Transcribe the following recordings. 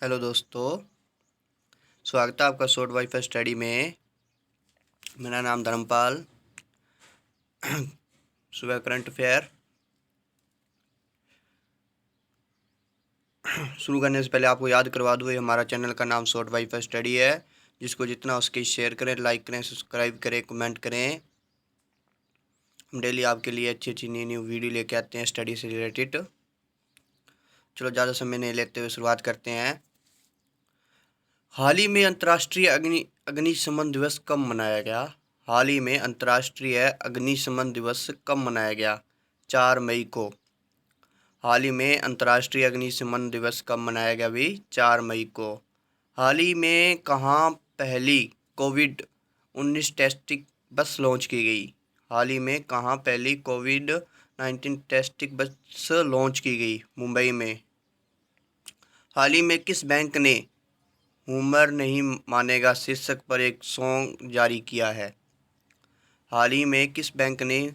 Hello दोस्तों, स्वागत है आपका शॉर्ट वाईफाई स्टडी में। मेरा नाम धर्मपाल। सुबह करंट अफेयर शुरू करने से पहले आपको याद करवा दूँ, ये हमारा चैनल का नाम शॉर्ट वाईफाई स्टडी है। जिसको जितना उसके शेयर करें, लाइक करें, सब्सक्राइब करें, कमेंट करें। हम डेली आपके लिए अच्छी अच्छी नई वीडियो लेके आते हैं स्टडी से रिलेटेड। चलो ज़्यादा समय नहीं लेते हुए शुरुआत करते हैं। हाल ही में अंतर्राष्ट्रीय अग्निशमन दिवस कब मनाया गया? हाल ही में अंतर्राष्ट्रीय अग्निशमन दिवस कब मनाया गया? 4 मई को। हाल ही में अंतर्राष्ट्रीय अग्निशमन दिवस कब मनाया गया भी? 4 मई को। हाल ही में कहाँ पहली कोविड-19 टेस्टिंग बस लॉन्च की गई? हाल ही में कहाँ पहली कोविड-19 टेस्टिंग बस लॉन्च की गई? मुंबई में। हाल ही में किस बैंक ने हूमर नहीं मानेगा शीर्षक पर एक सॉन्ग जारी किया है? हाल ही में किस बैंक ने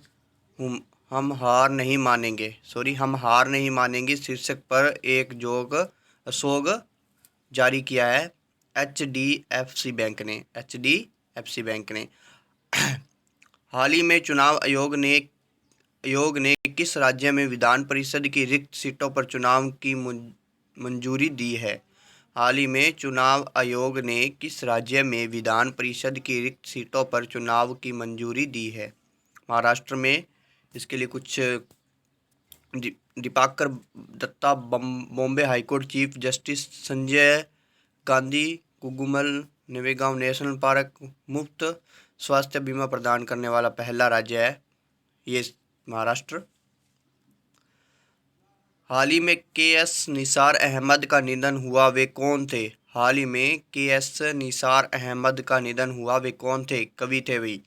हम हार नहीं मानेंगे शीर्षक पर एक सॉन्ग जारी किया है? HDFC बैंक ने। हाल ही में चुनाव आयोग ने किस राज्य में विधान परिषद की रिक्त सीटों पर चुनाव की मंजूरी दी है? हाल ही में चुनाव आयोग ने किस राज्य में विधान परिषद की रिक्त सीटों पर चुनाव की मंजूरी दी है? महाराष्ट्र में। इसके लिए कुछ Dipankar Datta Bombay high court chief justice Sanjay Gandhi कुगुमल नवेगांव नेशनल पार्क मुफ्त स्वास्थ्य बीमा प्रदान करने वाला पहला राज्य है ये महाराष्ट्र। हाल ही में KS निसार अहमद का निधन हुआ, वे कौन थे? हाल ही में KS निसार अहमद का निधन हुआ, वे कौन थे? कवि थे वे।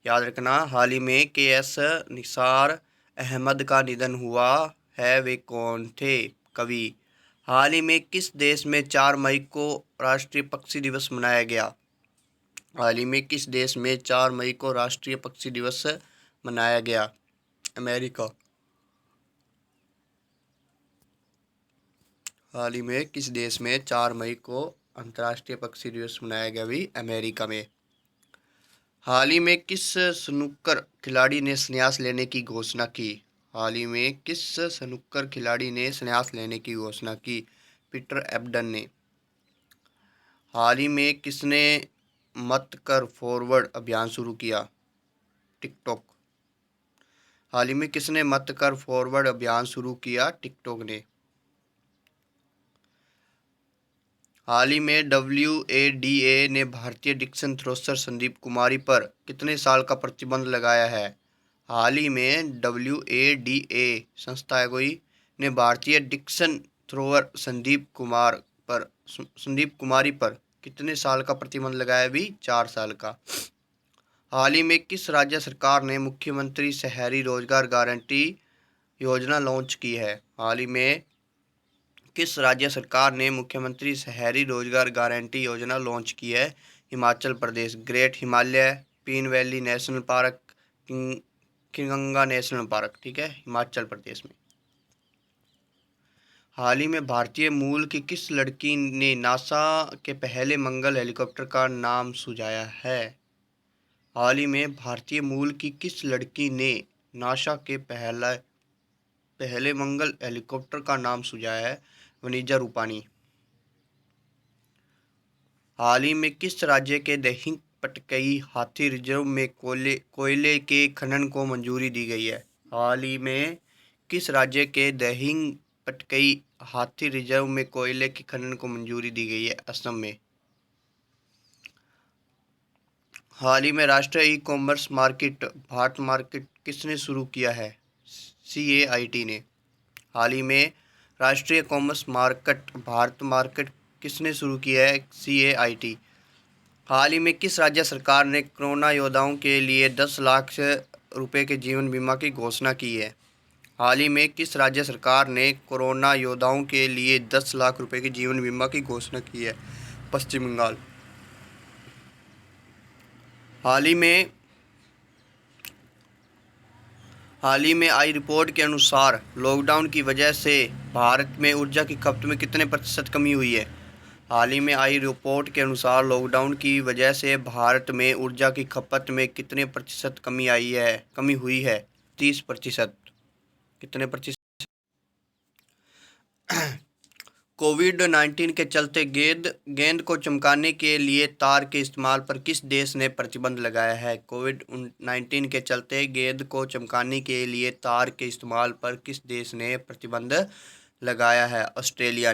याद रखना, हाल ही में KS निसार अहमद का निधन हुआ है, वे कौन थे? कवि। हाल ही में किस देश में 4 मई को राष्ट्रीय पक्षी दिवस मनाया गया? हाल ही में किस देश में 4 मई को राष्ट्रीय पक्षी दिवस मनाया गया? अमेरिका। हाल ही में किस देश में 4 मई को अंतर्राष्ट्रीय पक्षी दिवस मनाया गया भी? अमेरिका में। हाल ही में किस स्नूकर खिलाड़ी ने संन्यास लेने की घोषणा की? हाल ही में किस स्नूकर खिलाड़ी ने संन्यास लेने की घोषणा की? पीटर एबडन ने। हाल ही में किसने मत कर फॉरवर्ड अभियान शुरू किया? टिकटॉक। हाल ही में किसने मत कर फॉरवर्ड अभियान शुरू किया? टिकटॉक ने। हाल ही में WADA ने भारतीय डिक्सन थ्रोसर संदीप कुमारी पर कितने साल का प्रतिबंध लगाया है? हाल ही में WADA संस्था है कोई ने भारतीय डिक्सन थ्रोअर संदीप कुमारी पर कितने साल का प्रतिबंध लगाया भी? 4 साल का। हाल ही में किस राज्य सरकार ने मुख्यमंत्री शहरी रोजगार गारंटी योजना लॉन्च की है? हाल ही में किस राज्य सरकार ने मुख्यमंत्री शहरी रोजगार गारंटी योजना लॉन्च की है? Himachal Pradesh. Great Himalaya Pin valley national park, Khirganga national park, ठीक है, हिमाचल प्रदेश में। हाल ही में भारतीय मूल की किस लड़की ने नासा के पहले मंगल हेलीकॉप्टर का नाम सुझाया है? हाल ही में भारतीय मूल की किस लड़की ने नासा के पहले मंगल हेलीकॉप्टर का नाम सुझाया है? वनीजा रूपानी। हाल ही में किस राज्य के दहिंग पटकई हाथी रिजर्व में कोयले के खनन को मंजूरी दी गई है? हाल ही में किस राज्य के दहिंग पटकई हाथी रिजर्व में कोयले के खनन को मंजूरी दी गई है? असम में। हाल ही में राष्ट्रीय ई-कॉमर्स मार्केट भारत मार्केट किसने शुरू किया है? CAIT ने। हाल ही में राष्ट्रीय कॉमर्स मार्केट भारत मार्केट किसने शुरू किया है? CAIT। हाल ही में किस राज्य सरकार ने कोरोना योद्धाओं के लिए 10 लाख रुपए के जीवन बीमा की घोषणा की है? हाल ही में किस राज्य सरकार ने कोरोना योद्धाओं के लिए 10 लाख रुपए के जीवन बीमा की घोषणा की है? पश्चिम बंगाल। हाल ही में आई रिपोर्ट के अनुसार लॉकडाउन की वजह से भारत में ऊर्जा की खपत में कितने प्रतिशत कमी हुई है? हाल ही में आई रिपोर्ट के अनुसार लॉकडाउन की वजह से भारत में ऊर्जा की खपत में कितने प्रतिशत कमी हुई है? 30%। कितने प्रतिशत? कोविड-19 के चलते गेंद को चमकाने के लिए तार के इस्तेमाल पर किस देश ने प्रतिबंध लगाया है? कोविड-19 के चलते गेंद को चमकाने के लिए तार के इस्तेमाल पर किस देश ने प्रतिबंध लगाया है? ऑस्ट्रेलिया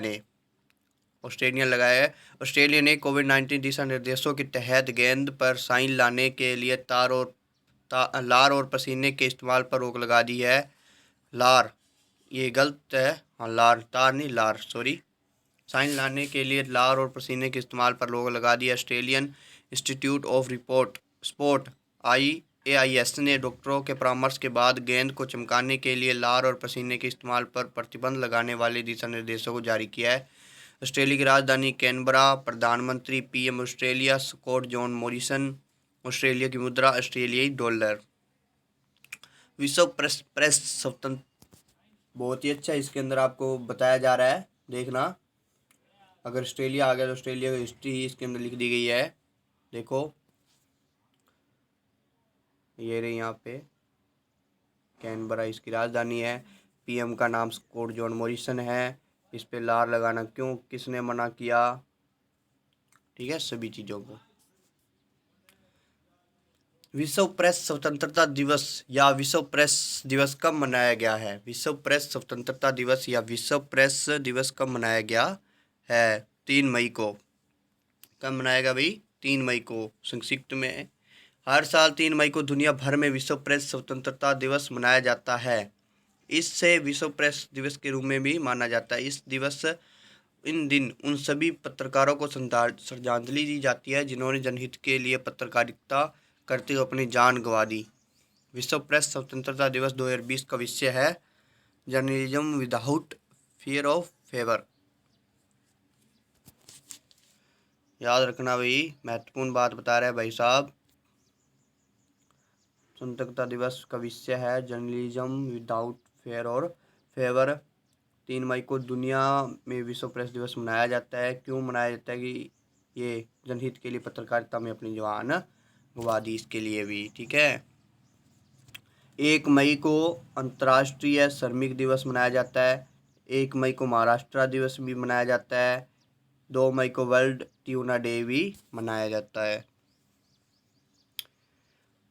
लगाया है। ऑस्ट्रेलिया ने कोविड-19 दिशा निर्देशों के तहत गेंद पर साइन लाने के लिए लार और पसीने के इस्तेमाल पर रोक लगा दी है। लार, ये गलत है। हाँ, लार, तार नहीं, लार, सॉरी। साइन लाने के लिए लार और पसीने के इस्तेमाल पर रोक लगा दी। Australian institute of sport AIS ने डॉक्टरों के परामर्श के बाद गेंद को चमकाने के लिए लार और पसीने के इस्तेमाल पर प्रतिबंध लगाने वाले दिशा निर्देशों को जारी किया है। ऑस्ट्रेलिया की राजधानी कैनबरा, प्रधानमंत्री PM Australia Scott John Morrison, Australia की मुद्रा ऑस्ट्रेलियाई डॉलर। विश्व प्रेस स्वतंत्र, बहुत ही अच्छा इसके अंदर आपको बताया जा रहा है, देखना। अगर ऑस्ट्रेलिया आ गया तो ऑस्ट्रेलिया की हिस्ट्री इसके अंदर लिख दी गई है। देखो, ये रही यहाँ पे कैनबरा इसकी राजधानी है। PM का नाम स्कॉट जॉन मॉरिसन है। इस पे लार लगाना क्यों, किसने मना किया? ठीक है, सभी चीज़ों को। विश्व प्रेस स्वतंत्रता दिवस या विश्व प्रेस दिवस कब मनाया गया है? विश्व प्रेस स्वतंत्रता दिवस या विश्व प्रेस दिवस कब मनाया गया है? 3 मई को। कब मनाया गया भाई? 3 मई को। संक्षिप्त में, हर साल 3 मई को दुनिया भर में विश्व प्रेस स्वतंत्रता दिवस मनाया जाता है। इससे विश्व प्रेस दिवस के रूप में भी माना जाता है। इन दिन उन सभी पत्रकारों को श्रद्धांजलि दी जाती है जिन्होंने जनहित के लिए पत्रकारिता करते हुए अपनी जान गंवा दी। विश्व प्रेस स्वतंत्रता दिवस 2020 का विषय है journalism without fear of favour. याद रखना भाई, महत्वपूर्ण बात बता रहे हैं भाई साहब। स्वतंत्रता दिवस का विषय है जर्नलिज्म विदाउट फेयर और फेवर। 3 मई को दुनिया में विश्व प्रेस दिवस मनाया जाता है। क्यों मनाया जाता है? कि ये जनहित के लिए पत्रकारिता में अपनी जान गंवा दी, इसके लिए भी। ठीक है। 1 मई को अंतर्राष्ट्रीय श्रमिक दिवस मनाया जाता है। 1 मई को महाराष्ट्र दिवस भी मनाया जाता है। 2 मई को वर्ल्ड ट्यूना डे भी मनाया जाता है।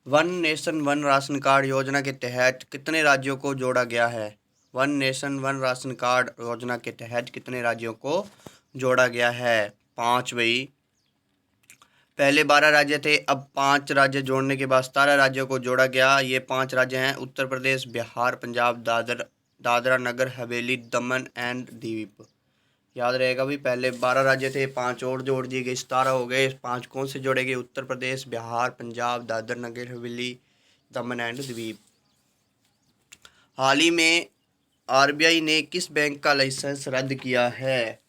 One nation one ration card योजना के तहत कितने राज्यों को जोड़ा गया है? One nation one ration card योजना के तहत कितने राज्यों को जोड़ा गया है? 5 भाई। पहले 12 राज्य थे, अब 5 राज्य जोड़ने के बाद 17 राज्यों को जोड़ा गया। ये 5 राज्य हैं उत्तर प्रदेश, बिहार, पंजाब, दादरा नगर हवेली, दमन एंड दीव। याद रहेगा भाई, पहले 12 राज्य थे, 5 और जोड़ दिए गए, 17 हो गए। 5 कौन से जोड़े गए? उत्तर प्रदेश, बिहार, पंजाब, दादर नगर हवेली, दमन एंड दीव। हाल ही में RBI ने किस बैंक का लाइसेंस रद्द किया है?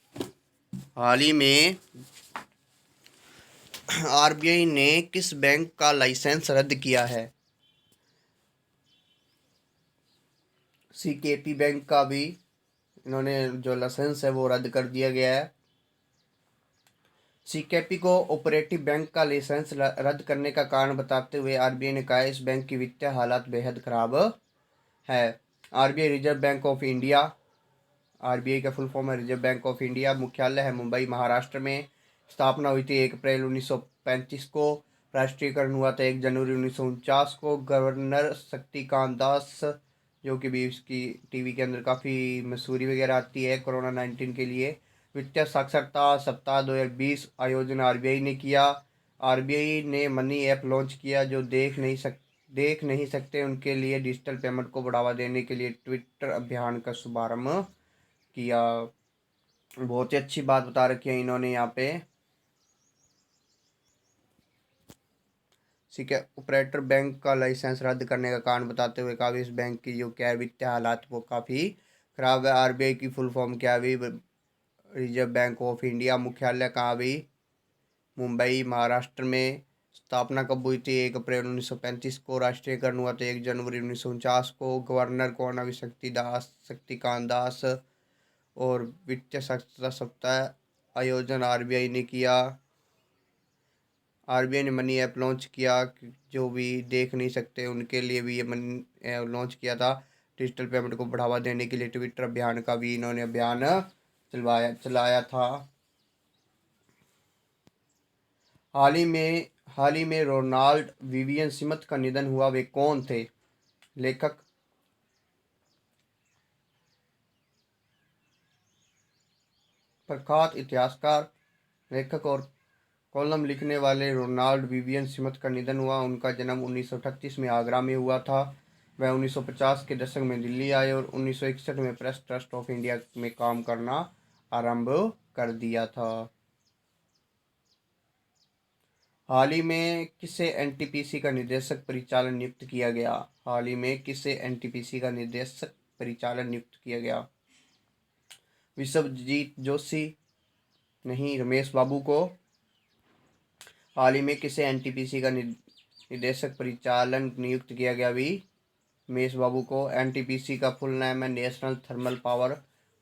हाल ही में RBI ने किस बैंक का लाइसेंस रद्द किया है? CKP बैंक का भी इन्होंने जो लाइसेंस है वो रद्द कर दिया गया है। CKP को ऑपरेटिव बैंक का लाइसेंस रद्द करने का कारण बताते हुए RBI ने कहा इस बैंक की वित्तीय हालत बेहद खराब है। RBI reserve bank of India, RBI का फुल फॉर्म है रिजर्व बैंक ऑफ इंडिया। मुख्यालय है मुंबई, महाराष्ट्र में। स्थापना हुई थी 1 अप्रैल 1935 को। राष्ट्रीयकरण हुआ था 1 जनवरी 1949 को। गवर्नर शक्तिकांत दास, जो कि भी इसकी टीवी के अंदर काफ़ी मशहूरी वगैरह आती है कोरोना 19 के लिए। वित्तीय साक्षरता सप्ताह 2020 आयोजन RBI ने किया। RBI ने मनी ऐप लॉन्च किया जो देख नहीं सकते उनके लिए डिजिटल पेमेंट को बढ़ावा देने के लिए ट्विटर अभियान का शुभारंभ किया। बहुत ही अच्छी बात बता रखी है इन्होंने यहाँ पे। ठीक है, ऑपरेटर बैंक का लाइसेंस रद्द करने का कारण बताते हुए कहा इस बैंक की जो क्या वित्तीय हालात वो काफ़ी खराब है। RBI की फुल फॉर्म क्या है? Reserve bank of India. मुख्यालय कहाँ भी? मुंबई, महाराष्ट्र में। स्थापना कब हुई थी? 1 अप्रैल 1935 को। राष्ट्रीयकरण हुआ था 1 जनवरी 1949 को। गवर्नर कौन? शक्तिकांत दास। और वित्तीय साक्षरता सप्ताह आयोजन आरबीआई ने किया। आरबीआई ने मनी ऐप लॉन्च किया, जो भी देख नहीं सकते उनके लिए भी ये मनी ऐप लॉन्च किया था। डिजिटल पेमेंट को बढ़ावा देने के लिए ट्विटर अभियान का भी इन्होंने अभियान चलाया था। हाल ही में रोनाल्ड विवियन स्मिथ का निधन हुआ। वे कौन थे? लेखक, प्रख्यात इतिहासकार, लेखक और कॉलम लिखने वाले रोनाल्ड विवियन स्मिथ का निधन हुआ। उनका जन्म 1938 में आगरा में हुआ था। वह 1950 के दशक में दिल्ली आए और 1961 में प्रेस ट्रस्ट ऑफ इंडिया में काम करना आरंभ कर दिया था। हाल ही में किसे एनटीपीसी का निदेशक परिचालन नियुक्त किया गया? हाल ही में किसे एनटीपीसी का निदेशक परिचालन नियुक्त किया गया? विश्वजीत जोशी? नहीं, रमेश बाबू को। हाल ही में किसे एनटीपीसी का निदेशक परिचालन नियुक्त किया गया? भी रमेश बाबू को। एनटीपीसी का फुल नेम है national thermal power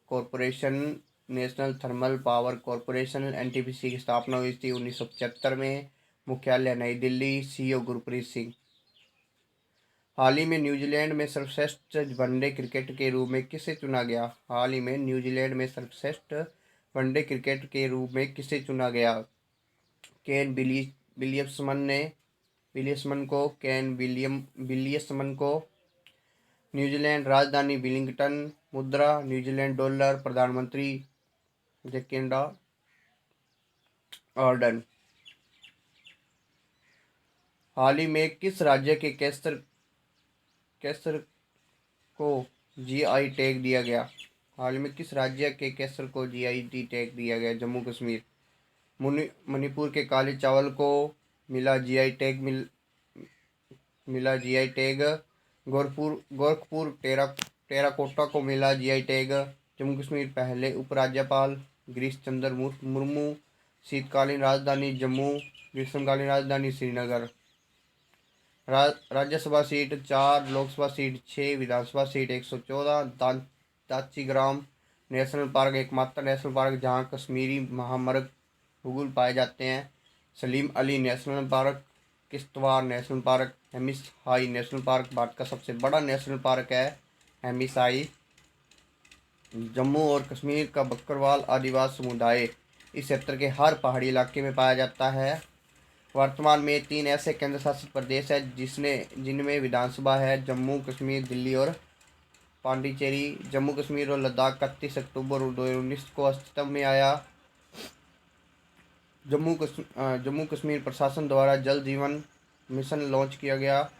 corporation. National thermal power corporation. NTPC की स्थापना हुई थी 1975 में। मुख्यालय नई दिल्ली। सीईओ गुरप्रीत सिंह। हाल ही में न्यूजीलैंड में सर्वश्रेष्ठ वनडे क्रिकेट के रूप में किसे चुना गया? हाल ही में न्यूजीलैंड में सर्वश्रेष्ठ वनडे क्रिकेट के रूप में किसे चुना गया? केन विलियमसन को। न्यूजीलैंड राजधानी विलिंगटन। मुद्रा न्यूजीलैंड डॉलर। प्रधानमंत्री जैकिंडा आर्डन। हाल ही में किस राज्य के केसर को जीआई टैग दिया गया? हाल ही में किस राज्य के केसर को जीआई टैग दिया गया? जम्मू कश्मीर। मणिपुर के काले चावल को मिला जीआई टैग। गोरखपुर टेराकोटा को मिला जीआई टैग। जम्मू कश्मीर पहले उपराज्यपाल गिरीश चंद्र मुर्मू। शीतकालीन राजधानी जम्मू। ग्रीष्मकालीन राजधानी श्रीनगर। राज्यसभा सीट 4, लोकसभा सीट 6, विधानसभा सीट 114। दाची ग्राम नेशनल पार्क एकमात्र नेशनल पार्क जहाँ कश्मीरी महामृग पाए जाते हैं। Salim Ali national park. Kishtwar national park. Hemis high national park Bharat का सबसे बड़ा नेशनल पार्क है। हेमिस हाई। जम्मू और कश्मीर का बकरवाल आदिवासी समुदाय इस क्षेत्र के हर पहाड़ी इलाके में पाया जाता है। वर्तमान में 3 ऐसे केंद्र शासित प्रदेश हैं जिनमें विधानसभा है: जम्मू कश्मीर, दिल्ली और पांडिचेरी। जम्मू कश्मीर और लद्दाख 31 अक्टूबर 2019 को अस्तित्व में आया। जम्मू कश्मीर प्रशासन द्वारा जल जीवन मिशन लॉन्च किया गया।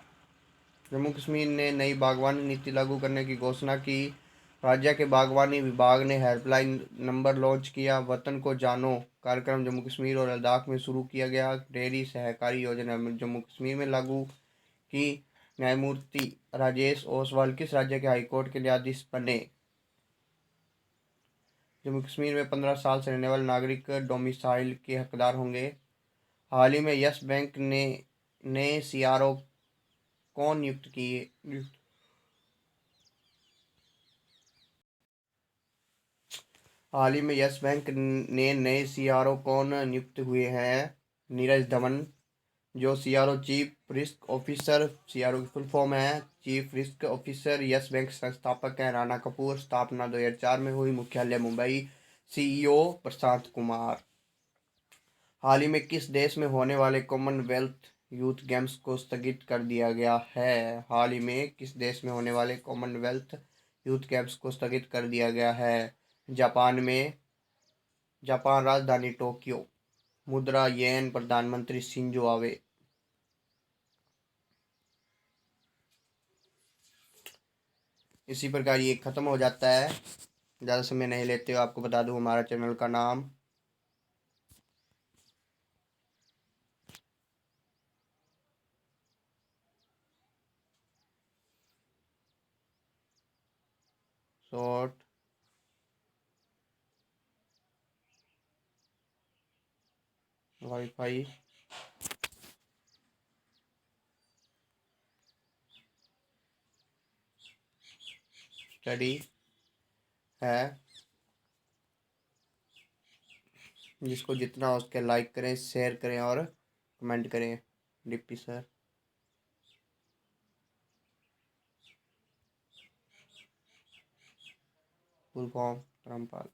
जम्मू कश्मीर ने नई बागवानी नीति लागू करने की घोषणा की। राज्य के बागवानी विभाग ने हेल्पलाइन नंबर लॉन्च किया। वतन को जानो कार्यक्रम जम्मू कश्मीर और लद्दाख में शुरू किया गया। डेयरी सहकारी योजना जम्मू कश्मीर में लागू की। न्यायमूर्ति राजेश ओसवाल किस राज्य के हाईकोर्ट के न्यायाधीश बने? जम्मू कश्मीर में 15 साल से रहने वाले नागरिक डोमिसाइल के हकदार होंगे। हाल ही में यस बैंक ने नए सीआरओ कौन नियुक्त किए? हाल ही में यस बैंक ने नए सीआरओ कौन नियुक्त हुए हैं? नीरज धवन, जो CRO chief risk officer. CRO की फुल फॉर्म है chief risk officer. Yes bank संस्थापक हैं राणा कपूर। स्थापना 2004 में हुई। मुख्यालय मुंबई। सीईओ प्रशांत कुमार। हाल ही में किस देश में होने वाले कॉमनवेल्थ यूथ गेम्स को स्थगित कर दिया गया है? हाल ही में किस देश में होने वाले कॉमनवेल्थ यूथ गेम्स को स्थगित कर दिया गया है? जापान में। जापान राजधानी टोक्यो। मुद्रा येन। प्रधानमंत्री शिंजो आबे। इसी प्रकार ये ख़त्म हो जाता है। ज़्यादा समय नहीं लेते हो। आपको बता दूं हमारा चैनल का नाम शॉर्ट वाईफाई स्टडी है। जिसको जितना हो सके लाइक करें, शेयर करें और कमेंट करें। Deputy sir, full form Rampal.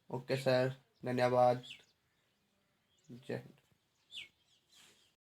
Okay sir, धन्यवाद। जय हिंद।